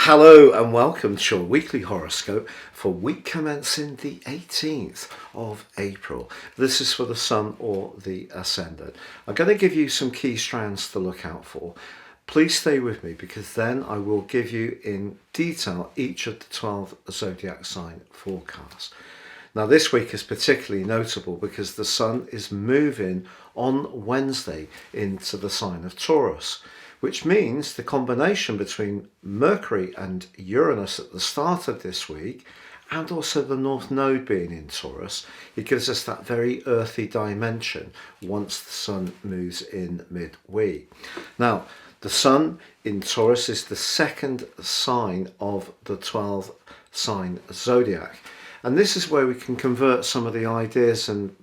Hello and welcome to your weekly horoscope for week commencing the 18th of April. This is for the Sun or the Ascendant. I'm going to give you some key strands to look out for. Please stay with me because then I will give you in detail each of the 12 zodiac sign forecasts. Now this week is particularly notable because the Sun is moving on Wednesday into the sign of Taurus, which means the combination between Mercury and Uranus at the start of this week and also the North Node being in Taurus, it gives us that very earthy dimension once the Sun moves in midweek. Now, the Sun in Taurus is the second sign of the 12 sign zodiac. And this is where we can convert some of the ideas and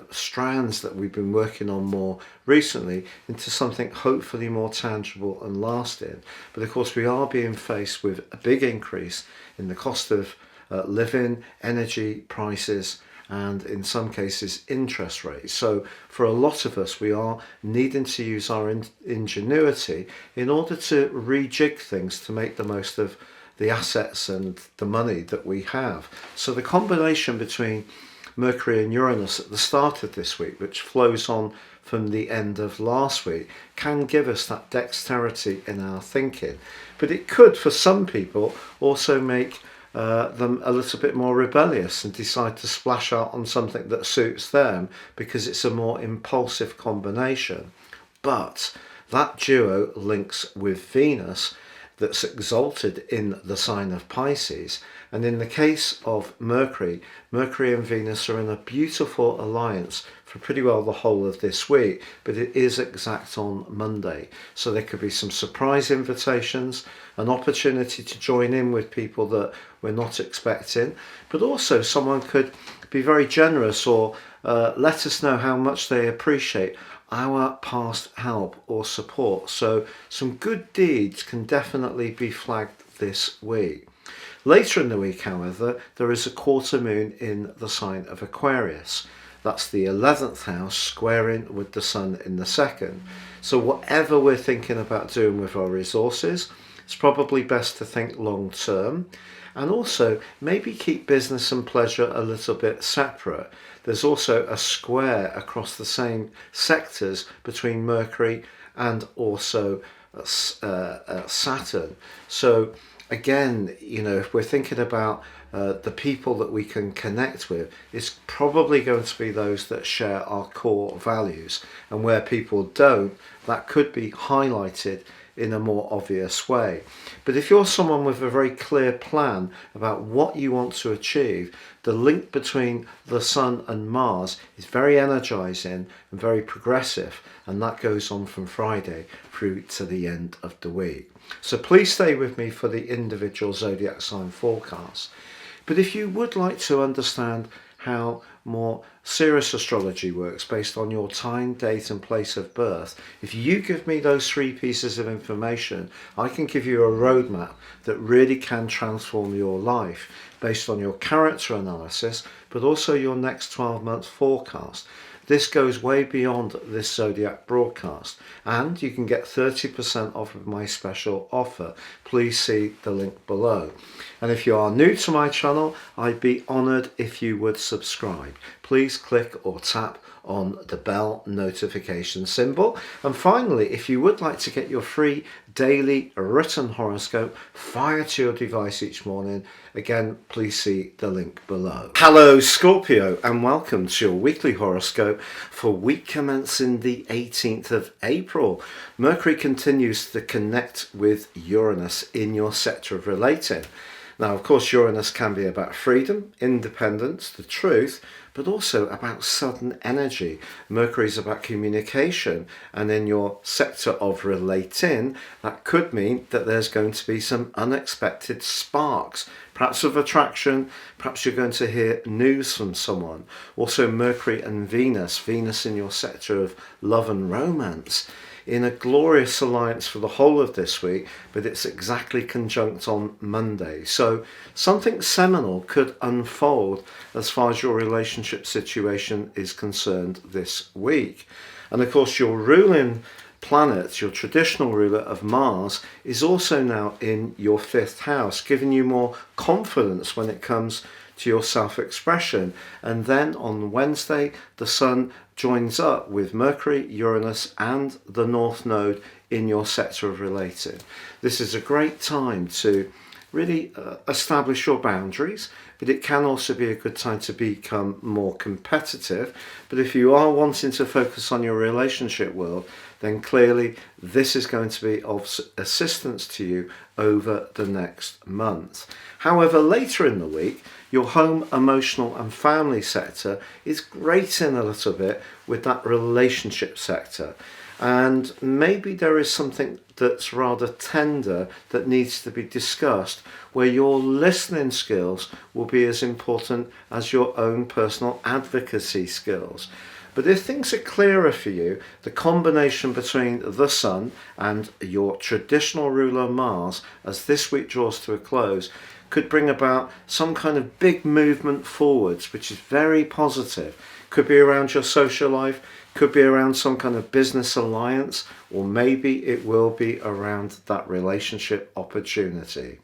strands that we've been working on more recently into something hopefully more tangible and lasting. But of course, we are being faced with a big increase in the cost of living, energy prices, and in some cases interest rates. So for a lot of us, we are needing to use our ingenuity in order to rejig things to make the most of the assets and the money that we have. So the combination between Mercury and Uranus at the start of this week, which flows on from the end of last week, can give us that dexterity in our thinking. But it could, for some people, also make them a little bit more rebellious and decide to splash out on something that suits them because it's a more impulsive combination. But that duo links with Venus that's exalted in the sign of Pisces, and in the case of Mercury and Venus are in a beautiful alliance for pretty well the whole of this week, but it is exact on Monday, so there could be some surprise invitations, an opportunity to join in with people that we're not expecting, but also someone could be very generous or let us know how much they appreciate our past help or support. So some good deeds can definitely be flagged this week. Later in the week, however, there is a quarter moon in the sign of Aquarius. That's the 11th house squaring with the Sun in the second. So whatever we're thinking about doing with our resources, it's probably best to think long term. And also maybe keep business and pleasure a little bit separate. There's also a square across the same sectors between Mercury and also Saturn. So again, if we're thinking about the people that we can connect with, it's probably going to be those that share our core values. And where people don't, that could be highlighted in a more obvious way. But if you're someone with a very clear plan about what you want to achieve, the link between the Sun and Mars is very energizing and very progressive, and that goes on from Friday through to the end of the week. So please stay with me for the individual zodiac sign forecast. But if you would like to understand how more serious astrology works based on your time, date and place of birth, if you give me those 3 pieces of information, I can give you a roadmap that really can transform your life based on your character analysis, but also your next 12-month forecast. This goes way beyond this Zodiac broadcast, and you can get 30% off of my special offer. Please see the link below. And if you are new to my channel, I'd be honoured if you would subscribe. Please click or tap on the bell notification symbol. And finally, if you would like to get your free daily written horoscope fired to your device each morning, again, please see the link below. Hello Scorpio, and welcome to your weekly horoscope for week commencing the 18th of April. Mercury continues to connect with Uranus in your sector of relating. Now, of course, Uranus can be about freedom, independence, the truth, but also about sudden energy. Mercury is about communication, and in your sector of relating, that could mean that there's going to be some unexpected sparks, perhaps of attraction, perhaps you're going to hear news from someone. Also, Mercury and Venus in your sector of love and romance, in a glorious alliance for the whole of this week, but it's exactly conjunct on Monday. So something seminal could unfold as far as your relationship situation is concerned this week. And of course, your ruling planet, your traditional ruler of Mars, is also now in your 5th house, giving you more confidence when it comes to your self-expression. And then on Wednesday, the Sun joins up with Mercury, Uranus and the North Node in your sector of relating. This is a great time to really establish your boundaries, but it can also be a good time to become more competitive. But if you are wanting to focus on your relationship world, then clearly this is going to be of assistance to you over the next month. However, later in the week, your home, emotional and family sector is grating a little bit with that relationship sector. And maybe there is something that's rather tender that needs to be discussed, where your listening skills will be as important as your own personal advocacy skills. But if things are clearer for you, the combination between the Sun and your traditional ruler Mars, as this week draws to a close, could bring about some kind of big movement forwards, which is very positive. Could be around your social life, could be around some kind of business alliance, or maybe it will be around that relationship opportunity.